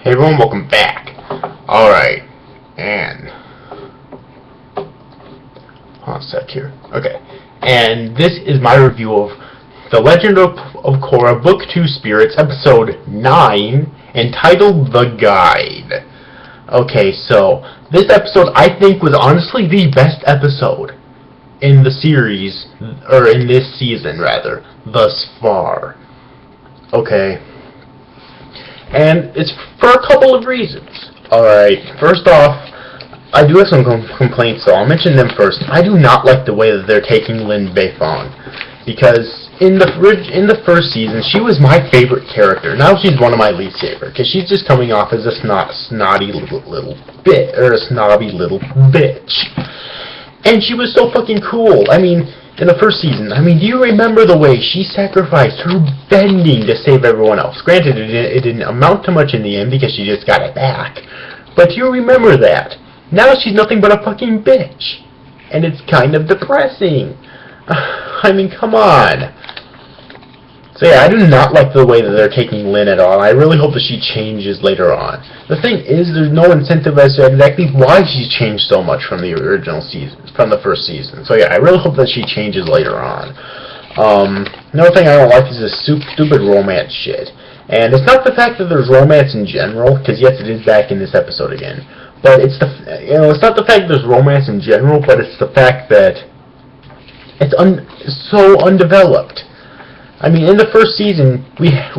Hey everyone, welcome back. Alright, and... hold on a sec here. Okay, and this is my review of The Legend of Korra, Book 2 Spirits, Episode 9, entitled The Guide. Okay, so, this episode I think was honestly the best episode in the series, or in this season rather, thus far. Okay. And it's for a couple of reasons. Alright, first off, I do have some complaints, so I'll mention them first. I do not like the way that they're taking Lin Beifong, because in the first season, she was my favorite character. Now she's one of my least favorite, because she's just coming off as a snobby little bitch. And she was so fucking cool. I mean, in the first season, do you remember the way she sacrificed her bending to save everyone else? Granted, it didn't amount to much in the end because she just got it back. But do you remember that? Now she's nothing but a fucking bitch. And it's kind of depressing. I mean, come on. So yeah, I do not like the way that they're taking Lin at all. I really hope that she changes later on. The thing is, there's no incentive as to exactly why she's changed so much from the original season, from the first season. So yeah, I really hope that she changes later on. Another thing I don't like is this stupid romance shit. And it's not the fact that there's romance in general, because yes, it is back in this episode again. But it's it's not the fact that there's romance in general, but it's the fact that it's so undeveloped. I mean, in the first season, we had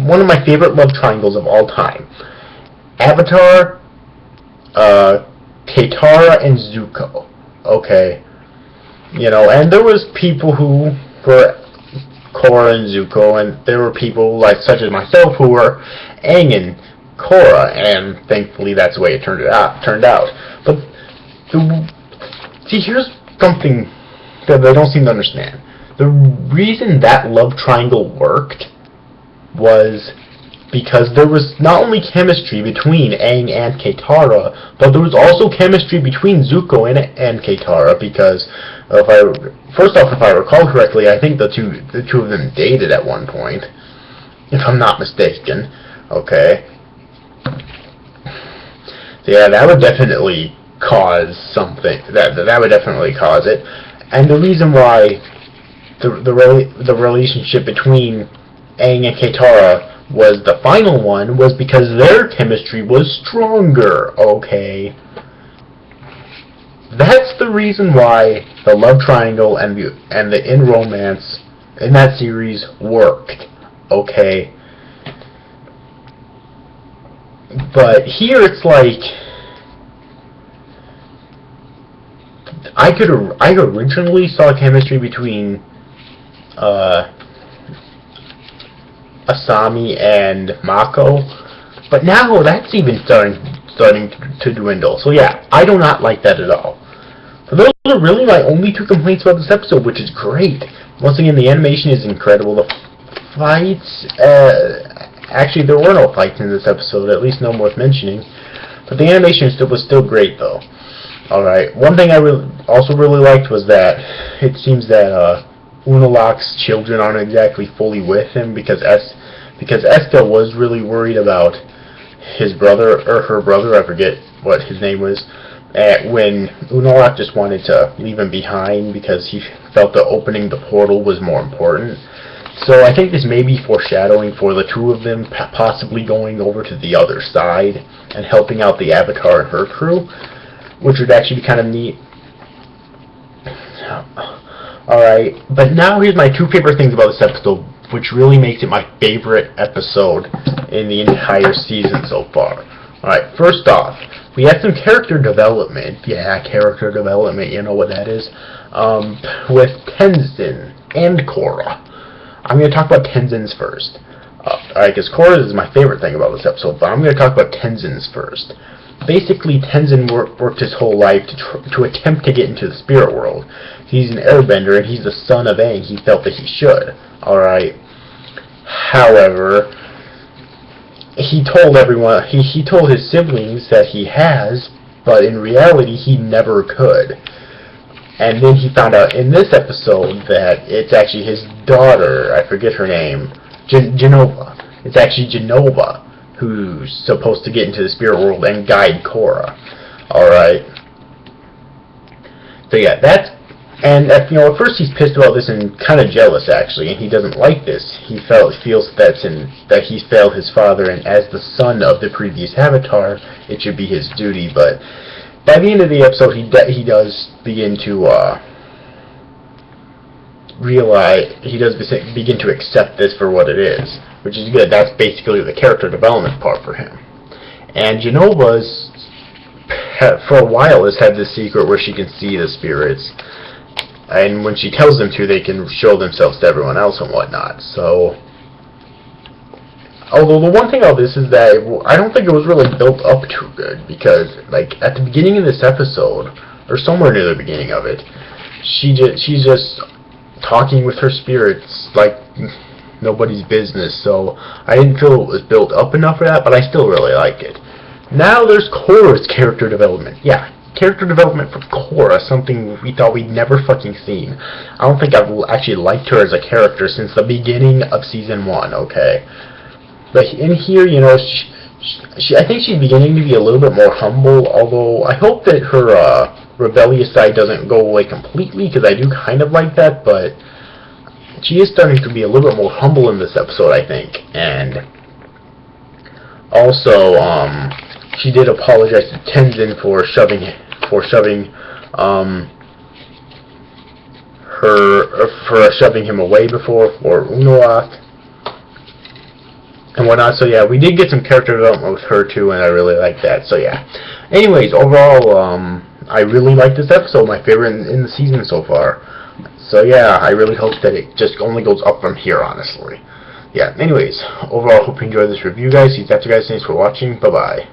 one of my favorite love triangles of all time. Avatar, Katara, and Zuko. Okay. And there was people who were Korra and Zuko, and there were people such as myself who were Aang and Korra, and thankfully that's the way it turned out. But, see, here's something that I don't seem to understand. The reason that love triangle worked was because there was not only chemistry between Aang and Katara, but there was also chemistry between Zuko and Katara, because if I recall correctly, I think the two of them dated at one point, if I'm not mistaken. Okay. So yeah, that would definitely cause something. That would definitely cause it. And the reason why the relationship between Aang and Katara was the final one was because their chemistry was stronger, okay? That's the reason why the love triangle and the in-romance in that series worked, okay? But here it's like I originally saw chemistry between Asami and Mako, but now that's even starting to dwindle. So yeah, I do not like that at all. So those are really my only two complaints about this episode, which is great. Once again, the animation is incredible. The fights, actually there were no fights in this episode, at least none worth mentioning, but the animation was still great though. Alright, one thing I also really liked was that it seems that Unalaq's children aren't exactly fully with him, because Eska was really worried about his brother, or her brother, I forget what his name was, when Unalaq just wanted to leave him behind because he felt that opening the portal was more important. So I think this may be foreshadowing for the two of them possibly going over to the other side and helping out the Avatar and her crew, which would actually be kind of neat. Alright, but now here's my two favorite things about this episode, which really makes it my favorite episode in the entire season so far. Alright, first off, we had some character development. Yeah, character development, you know what that is. With Tenzin and Korra. I'm going to talk about Tenzin's first. Alright, because Korra is my favorite thing about this episode, but I'm going to talk about Tenzin's first. Basically, Tenzin worked his whole life to attempt to get into the spirit world. He's an airbender, and he's the son of Aang. He felt that he should. Alright. However, he told everyone, he told his siblings that he has, but in reality, he never could. And then he found out in this episode that it's actually his daughter, I forget her name, Genova. It's actually Genova, who's supposed to get into the spirit world and guide Korra. Alright. So yeah, that's... And at first he's pissed about this and kind of jealous, actually, and he doesn't like this. He feels that he's failed his father, and as the son of the previous Avatar, it should be his duty. But by the end of the episode, he does begin to begin to accept this for what it is, which is good. That's basically the character development part for him. And Genova's, for a while, has had this secret where she can see the spirits. And when she tells them to, they can show themselves to everyone else and whatnot. So, although the one thing about this is that I don't think it was really built up too good, because like at the beginning of this episode, or somewhere near the beginning of it, she's just talking with her spirits like nobody's business. So I didn't feel it was built up enough for that, but I still really like it. Now there's Korra's character development. Yeah. Character development for Korra, something we thought we'd never fucking seen. I don't think I've actually liked her as a character since the beginning of Season 1, okay? But in here, I think she's beginning to be a little bit more humble, although I hope that her rebellious side doesn't go away completely, because I do kind of like that, but she is starting to be a little bit more humble in this episode, I think. And also, she did apologize to Tenzin for shoving him away before for Unoak and whatnot. So yeah, we did get some character development with her too, and I really like that. So yeah. Anyways, overall, I really like this episode. My favorite in the season so far. So yeah, I really hope that it just only goes up from here, honestly. Yeah. Anyways, overall, hope you enjoyed this review, guys. That's you guys. Thanks for watching. Bye bye.